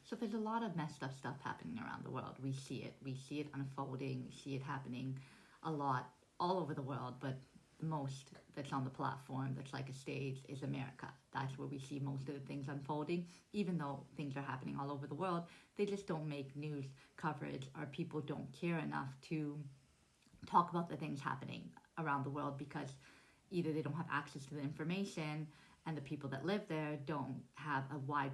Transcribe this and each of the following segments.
So there's a lot of messed up stuff happening around the world. We see it. We see it unfolding. We see it happening a lot all over the world, but the most that's on the platform that's like a stage is America. That's where we see most of the things unfolding. Even though things are happening all over the world, they just don't make news coverage, or people don't care enough to talk about the things happening around the world because either they don't have access to the information and the people that live there don't have a wide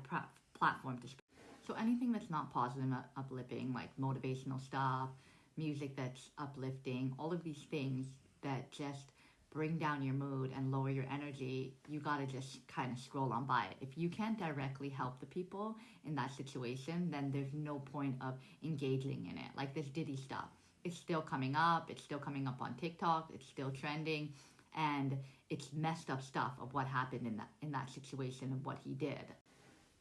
platform to speak. So anything that's not positive and uplifting, like motivational stuff, music that's uplifting, all of these things that just bring down your mood and lower your energy, you gotta just kind of scroll on by it. If you can't directly help the people in that situation, then there's no point of engaging in it. Like this Diddy stuff, it's still coming up. It's still coming up on TikTok. It's still trending, and it's messed up stuff of what happened in that situation and what he did.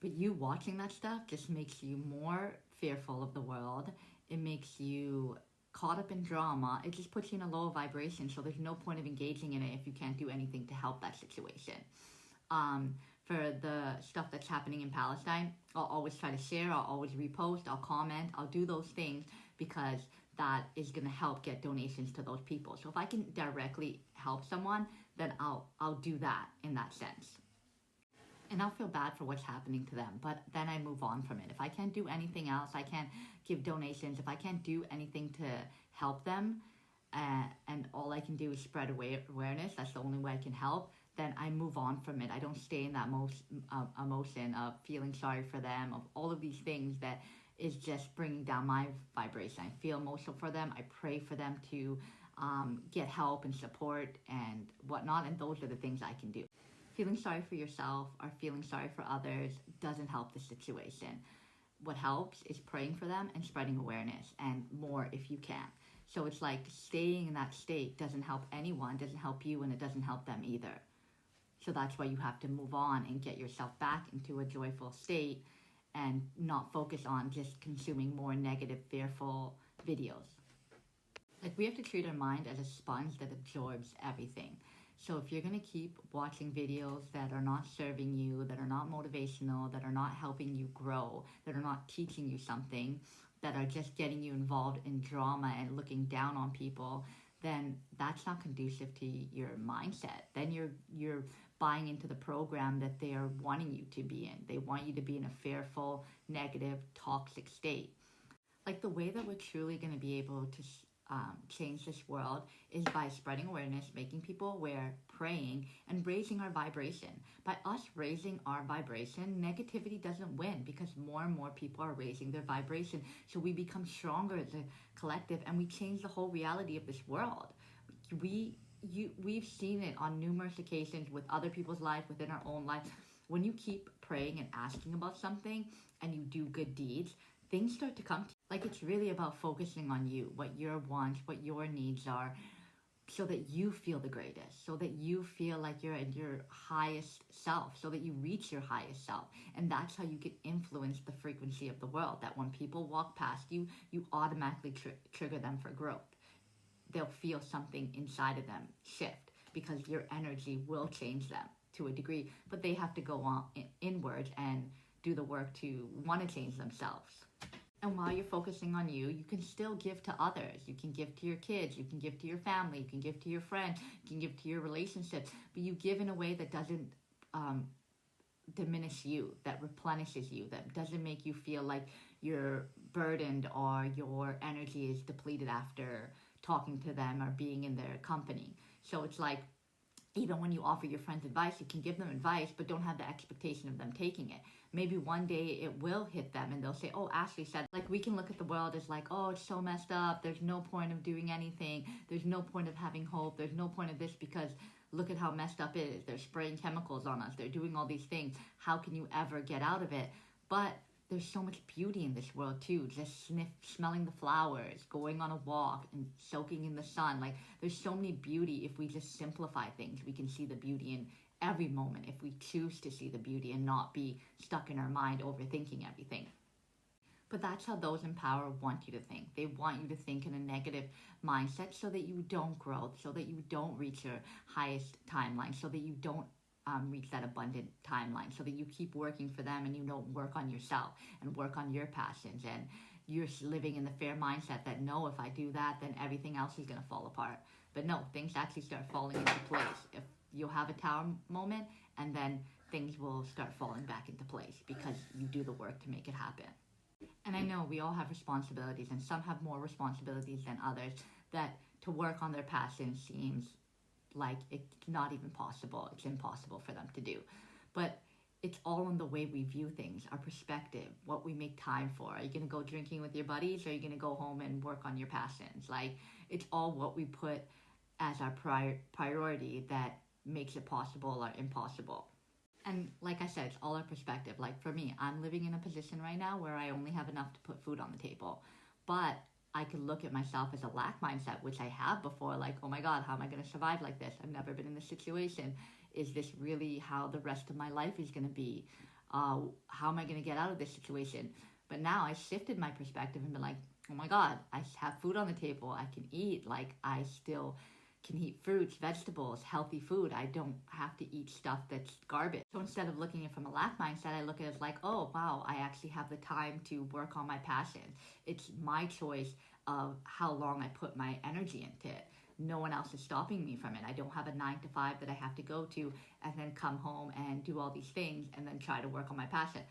But you watching that stuff just makes you more fearful of the world. It makes you caught up in drama. It just puts you in a low vibration. So there's no point of engaging in it if you can't do anything to help that situation. For the stuff that's happening in Palestine, I'll always try to share. I'll always repost. I'll comment. I'll do those things because that is going to help get donations to those people. So if I can directly help someone, then I'll do that in that sense. And I'll feel bad for what's happening to them, but then I move on from it. If I can't do anything else, I can't give donations, if I can't do anything to help them, and all I can do is spread awareness, that's the only way I can help, then I move on from it. I don't stay in that emotion of feeling sorry for them, of all of these things that is just bringing down my vibration. I feel emotional for them. I pray for them to get help and support and whatnot, and those are the things I can do. Feeling sorry for yourself or feeling sorry for others doesn't help the situation. What helps is praying for them and spreading awareness, and more if you can. So it's like staying in that state doesn't help anyone, doesn't help you, and it doesn't help them either. So that's why you have to move on and get yourself back into a joyful state and not focus on just consuming more negative, fearful videos. Like, we have to treat our mind as a sponge that absorbs everything. So if you're going to keep watching videos that are not serving you, that are not motivational, that are not helping you grow, that are not teaching you something, that are just getting you involved in drama and looking down on people, then that's not conducive to your mindset. Then you're buying into the program that they are wanting you to be in. They want you to be in a fearful, negative, toxic state. Like, the way that we're truly going to be able to change this world is by spreading awareness, making people aware, praying, and raising our vibration. By us raising our vibration, negativity doesn't win because more and more people are raising their vibration. So we become stronger as a collective, and we change the whole reality of this world. We've seen it on numerous occasions with other people's lives, within our own life. When you keep praying and asking about something and you do good deeds, things start to come to you. Like, it's really about focusing on you, what your wants, what your needs are, so that you feel the greatest, so that you feel like you're at your highest self, so that you reach your highest self. And that's how you can influence the frequency of the world, that when people walk past you, you automatically trigger them for growth. They'll feel something inside of them shift because your energy will change them to a degree, but they have to go on inward and do the work to want to change themselves. And while you're focusing on you, you can still give to others. You can give to your kids, you can give to your family, you can give to your friends, you can give to your relationships, but you give in a way that doesn't diminish you, that replenishes you, that doesn't make you feel like you're burdened or your energy is depleted after talking to them or being in their company. So it's like, even when you offer your friends advice, you can give them advice, but don't have the expectation of them taking it. Maybe one day it will hit them and they'll say, oh, Ashley said, like, we can look at the world as like, oh, it's so messed up. There's no point of doing anything. There's no point of having hope. There's no point of this because look at how messed up it is. They're spraying chemicals on us. They're doing all these things. How can you ever get out of it? But there's so much beauty in this world too. Just smelling the flowers, going on a walk and soaking in the sun. Like, there's so many beauty. If we just simplify things, we can see the beauty in every moment if we choose to see the beauty and not be stuck in our mind overthinking everything. But that's how those in power want you to think. They want you to think in a negative mindset so that you don't grow, so that you don't reach your highest timeline, so that you don't reach that abundant timeline, so that you keep working for them and you don't work on yourself and work on your passions, and you're living in the fair mindset that no, if I do that, then everything else is going to fall apart. But no, things actually start falling into place. If you'll have a tower moment, and then things will start falling back into place because you do the work to make it happen. And I know we all have responsibilities, and some have more responsibilities than others, that to work on their passion seems like it's not even possible. It's impossible for them to do. But it's all in the way we view things, our perspective, what we make time for. Are you going to go drinking with your buddies, or are you going to go home and work on your passions? Like, it's all what we put as our priority that makes it possible or impossible. And like I said, it's all our perspective. Like for me, I'm living in a position right now where I only have enough to put food on the table. But I could look at myself as a lack mindset, which I have before, like, oh my God, how am I going to survive like this? I've never been in this situation. Is this really how the rest of my life is going to be? How am I going to get out of this situation? But now I shifted my perspective and been like, oh my God, I have food on the table. I can eat. Like, I still can eat fruits, vegetables, healthy food. I don't have to eat stuff that's garbage. So instead of looking at it from a lack mindset, I look at it as like, oh wow, I actually have the time to work on my passion. It's my choice of how long I put my energy into it. No one else is stopping me from it. I don't have a 9 to 5 that I have to go to and then come home and do all these things and then try to work on my passion.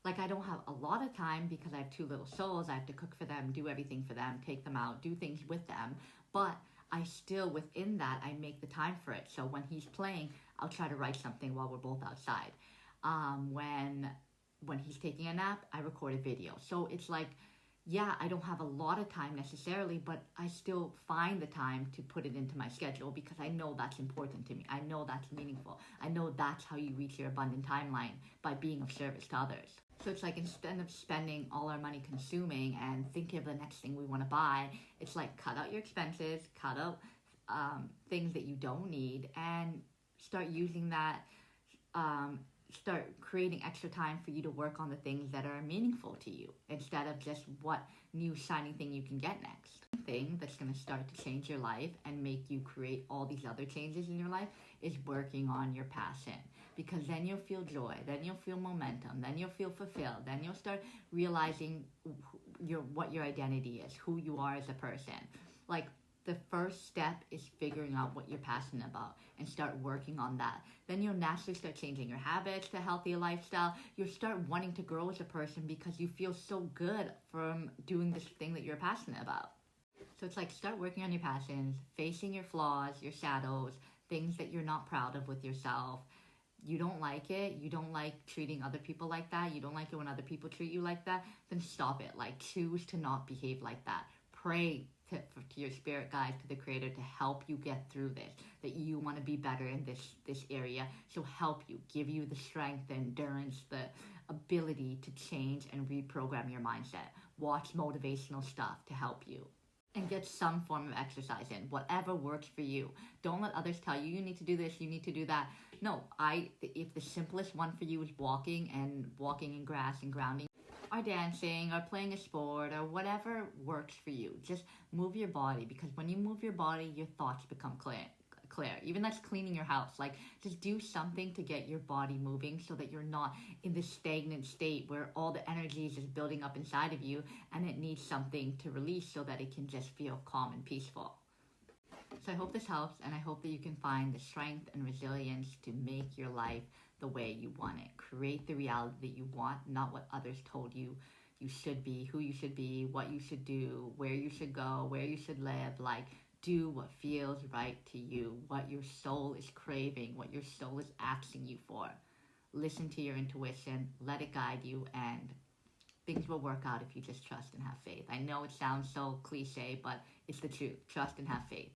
Like, I don't have a lot of time because I have 2 little souls. I have to cook for them, do everything for them, take them out, do things with them. But I still, within that, I make the time for it. So when he's playing, I'll try to write something while we're both outside. When he's taking a nap, I record a video. So it's like, yeah, I don't have a lot of time necessarily, but I still find the time to put it into my schedule because I know that's important to me. I know that's meaningful. I know that's how you reach your abundant timeline, by being of service to others. So it's like, instead of spending all our money consuming and thinking of the next thing we want to buy, it's like, cut out your expenses, cut out things that you don't need, and start using that, start creating extra time for you to work on the things that are meaningful to you, instead of just what new shiny thing you can get next. Thing that's going to start to change your life and make you create all these other changes in your life is working on your passion. Because then you'll feel joy, then you'll feel momentum, then you'll feel fulfilled, then you'll start realizing what your identity is, who you are as a person. Like, the first step is figuring out what you're passionate about and start working on that. Then you'll naturally start changing your habits to a healthier lifestyle. You'll start wanting to grow as a person because you feel so good from doing this thing that you're passionate about. So it's like, start working on your passions, facing your flaws, your shadows, things that you're not proud of with yourself. You don't like it, you don't like treating other people like that, you don't like it when other people treat you like that, then stop it. Like, choose to not behave like that. Pray to your spirit guides, to the creator, to help you get through this, that you want to be better in this area. So help you, give you the strength, the endurance, the ability to change and reprogram your mindset. Watch motivational stuff to help you. And get some form of exercise in, whatever works for you. Don't let others tell you, you need to do this, you need to do that. No, if the simplest one for you is walking in grass and grounding, or dancing, or playing a sport, or whatever works for you. Just move your body, because when you move your body, your thoughts become clear. Even that's cleaning your house. Like, just do something to get your body moving so that you're not in this stagnant state where all the energy is just building up inside of you and it needs something to release so that it can just feel calm and peaceful. So I hope this helps, and I hope that you can find the strength and resilience to make your life the way you want it. Create the reality that you want, not what others told you you should be, who you should be, what you should do, where you should go, where you should live. Like, do what feels right to you, what your soul is craving, what your soul is asking you for. Listen to your intuition, let it guide you, and things will work out if you just trust and have faith. I know it sounds so cliche, but it's the truth. Trust and have faith.